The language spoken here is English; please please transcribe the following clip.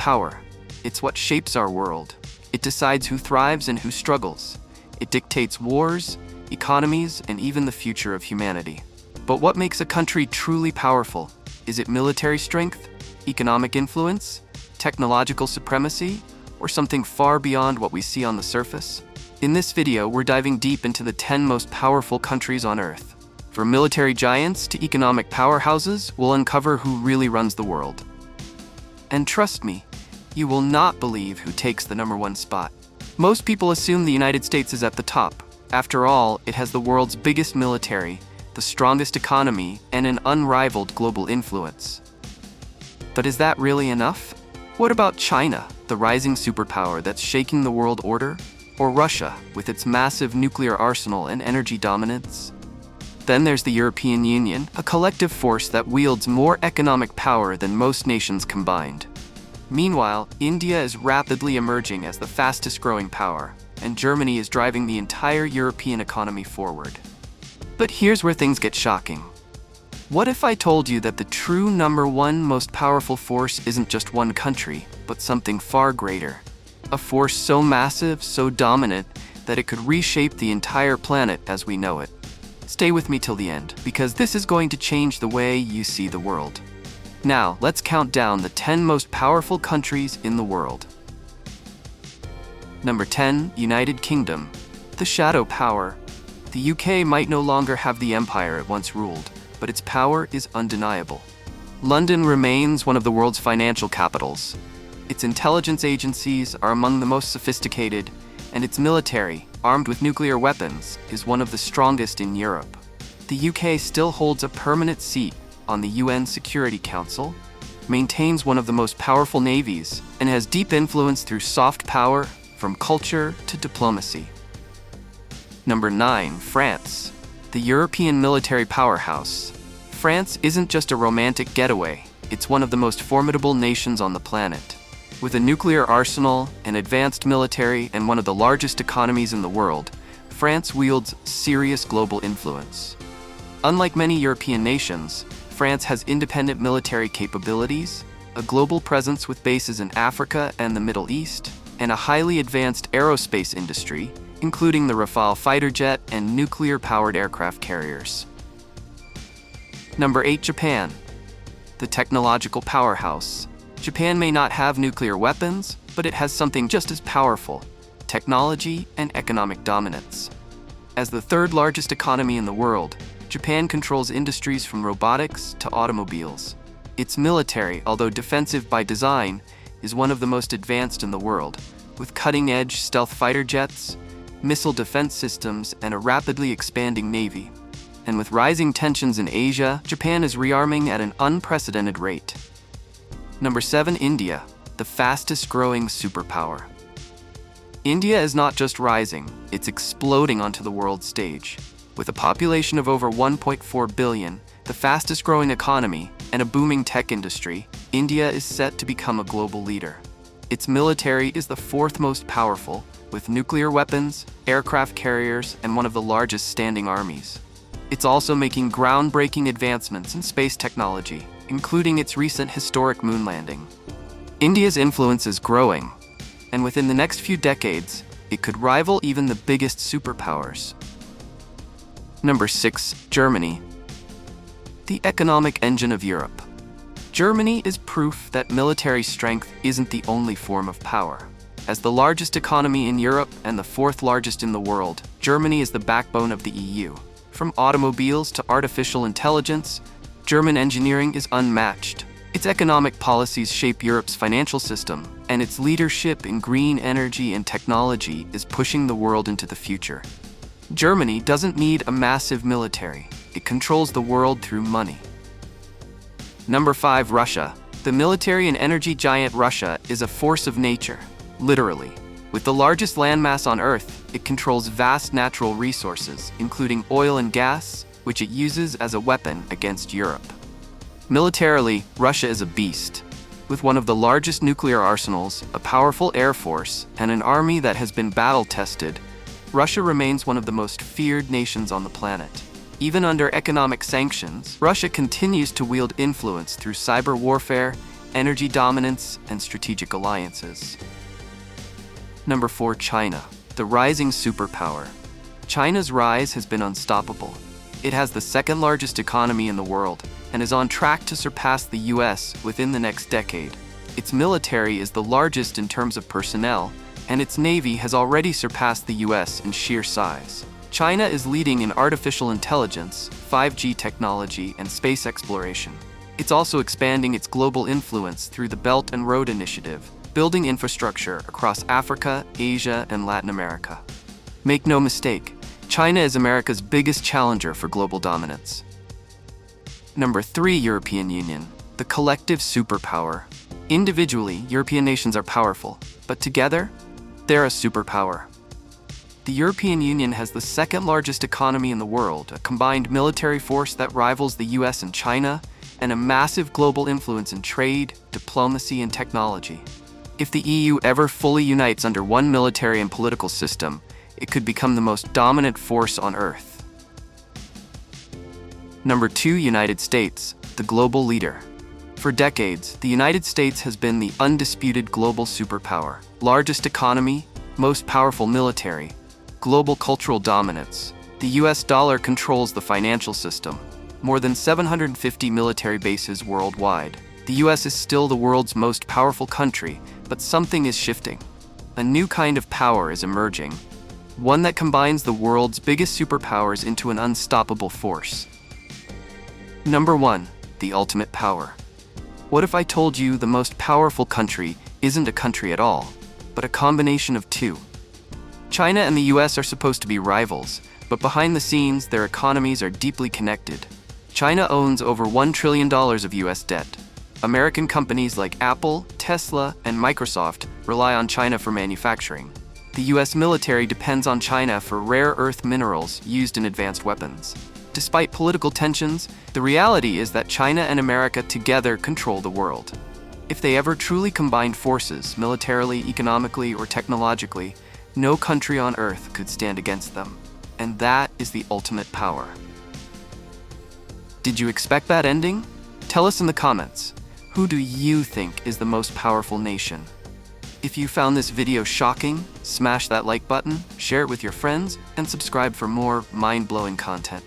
power. It's what shapes our world. It decides who thrives and who struggles. It dictates wars, economies, and even the future of humanity. But what makes a country truly powerful? Is it military strength, economic influence, technological supremacy, or something far beyond what we see on the surface? In this video, we're diving deep into the 10 most powerful countries on Earth. From military giants to economic powerhouses, we'll uncover who really runs the world. And trust me, you will not believe who takes the #1 spot. Most people assume the United States is at the top. After all, it has the world's biggest military, the strongest economy, and an unrivaled global influence. But is that really enough? What about China, the rising superpower that's shaking the world order? Or Russia, with its massive nuclear arsenal and energy dominance? Then there's the European Union, a collective force that wields more economic power than most nations combined. Meanwhile, India is rapidly emerging as the fastest-growing power, and Germany is driving the entire European economy forward. But here's where things get shocking. What if I told you that the true #1 most powerful force isn't just one country, but something far greater? A force so massive, so dominant, that it could reshape the entire planet as we know it. Stay with me till the end, because this is going to change the way you see the world. Now, let's count down the 10 most powerful countries in the world. Number 10, United Kingdom. The shadow power. The UK might no longer have the empire it once ruled, but its power is undeniable. London remains one of the world's financial capitals. Its intelligence agencies are among the most sophisticated, and its military, armed with nuclear weapons, is one of the strongest in Europe. The UK still holds a permanent seat on the UN Security Council, maintains one of the most powerful navies, and has deep influence through soft power, from culture to diplomacy. Number 9, France. The European military powerhouse. France isn't just a romantic getaway, it's one of the most formidable nations on the planet. With a nuclear arsenal, an advanced military, and one of the largest economies in the world, France wields serious global influence. Unlike many European nations, France has independent military capabilities, a global presence with bases in Africa and the Middle East, and a highly advanced aerospace industry, including the Rafale fighter jet and nuclear-powered aircraft carriers. Number 8, Japan. The technological powerhouse. Japan may not have nuclear weapons, but it has something just as powerful: technology and economic dominance. As the third largest economy in the world, Japan controls industries from robotics to automobiles. Its military, although defensive by design, is one of the most advanced in the world, with cutting-edge stealth fighter jets, missile defense systems, and a rapidly expanding navy. And with rising tensions in Asia, Japan is rearming at an unprecedented rate. Number 7, India, the fastest-growing superpower. India is not just rising, it's exploding onto the world stage. With a population of over 1.4 billion, the fastest-growing economy, and a booming tech industry, India is set to become a global leader. Its military is the fourth most powerful, with nuclear weapons, aircraft carriers, and one of the largest standing armies. It's also making groundbreaking advancements in space technology, including its recent historic moon landing. India's influence is growing, and within the next few decades, it could rival even the biggest superpowers. Number 6, Germany. The economic engine of Europe. Germany is proof that military strength isn't the only form of power. As the largest economy in Europe and the fourth largest in the world, Germany is the backbone of the EU. From automobiles to artificial intelligence, German engineering is unmatched. Its economic policies shape Europe's financial system, and its leadership in green energy and technology is pushing the world into the future. Germany doesn't need a massive military. It controls the world through money. Number 5, Russia. The military and energy giant Russia is a force of nature, literally. With the largest landmass on Earth, it controls vast natural resources, including oil and gas, which it uses as a weapon against Europe. Militarily, Russia is a beast. With one of the largest nuclear arsenals, a powerful air force, and an army that has been battle-tested, Russia remains one of the most feared nations on the planet. Even under economic sanctions, Russia continues to wield influence through cyber warfare, energy dominance, and strategic alliances. Number 4. China, the rising superpower. China's rise has been unstoppable. It has the second largest economy in the world and is on track to surpass the US within the next decade. Its military is the largest in terms of personnel, and its navy has already surpassed the US in sheer size. China is leading in artificial intelligence, 5G technology, and space exploration. It's also expanding its global influence through the Belt and Road Initiative, building infrastructure across Africa, Asia, and Latin America. Make no mistake, China is America's biggest challenger for global dominance. Number 3. European Union, the collective superpower. Individually, European nations are powerful, but together, they're a superpower. The European Union has the second largest economy in the world, a combined military force that rivals the US and China, and a massive global influence in trade, diplomacy, and technology. If the EU ever fully unites under one military and political system, it could become the most dominant force on Earth. Number 2. United States, the global leader. For decades, the United States has been the undisputed global superpower. Largest economy, most powerful military, global cultural dominance. The US dollar controls the financial system. More than 750 military bases worldwide. The US is still the world's most powerful country, but something is shifting. A new kind of power is emerging, one that combines the world's biggest superpowers into an unstoppable force. Number 1. The ultimate power. What if I told you the most powerful country isn't a country at all, but a combination of two? China and the US are supposed to be rivals, but behind the scenes, their economies are deeply connected. China owns over $1 trillion of US debt. American companies like Apple, Tesla, and Microsoft rely on China for manufacturing. The US military depends on China for rare earth minerals used in advanced weapons. Despite political tensions, the reality is that China and America together control the world. If they ever truly combined forces, militarily, economically, or technologically, no country on Earth could stand against them. And that is the ultimate power. Did you expect that ending? Tell us in the comments. Who do you think is the most powerful nation? If you found this video shocking, smash that like button, share it with your friends, and subscribe for more mind-blowing content.